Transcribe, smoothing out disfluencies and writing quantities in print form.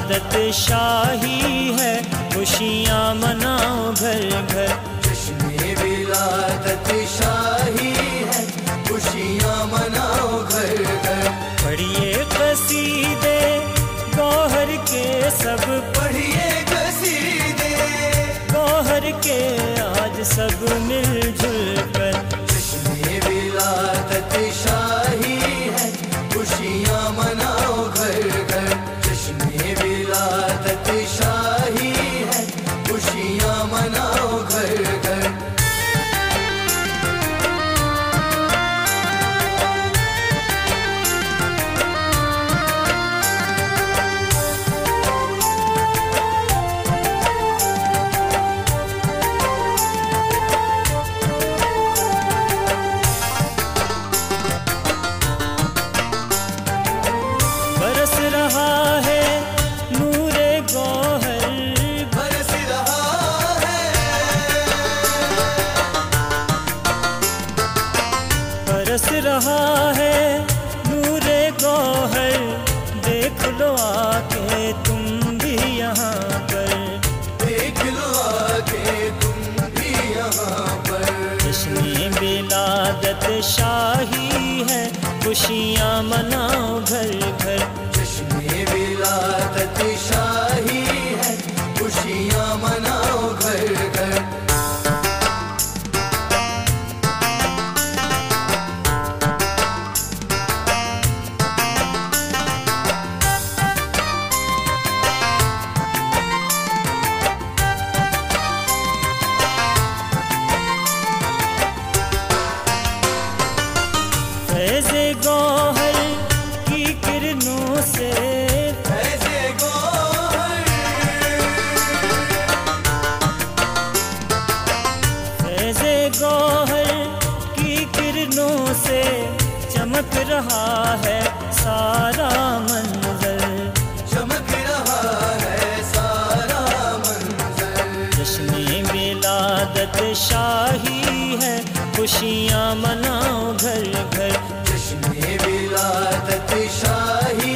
विलादत शाही है, खुशियाँ मनाओ घर घर। जश्न-ए विलादत शाही है, खुशियाँ मनाओ घर घर। पढ़िए कसीदे गौहर के सब, पढ़िए कसीदे गौहर के आज सब मिलजुल कर। जश्न-ए विलादत शाही है, खुशियाँ मनाओ घर घर। जश्न-ए विलादत शाही है, खुशियाँ मनाओ घर घर। बरस रहा है नूरे गौहर, बरस रहा है, बरस रहा है नूरे गौहर। देख लो आके तुम भी यहाँ पर, देख लो आके तुम भी यहाँ पर। जश्न-ए विलादत शाही है, खुशियाँ मनाओ घर घर। जश्न-ए विलादत शाही है, खुशियाँ मनाओ घर घर। फैज़े गौहर की किरणों से, फैज़े गौहर, फैज़े गौहर की किरणों से चमक रहा है सारा मंजर। चमक रहा है सारा मंजर। जश्न-ए विलादत शाही है, खुशियाँ मनाओ घर घर। जश्न-ए विलादत शाही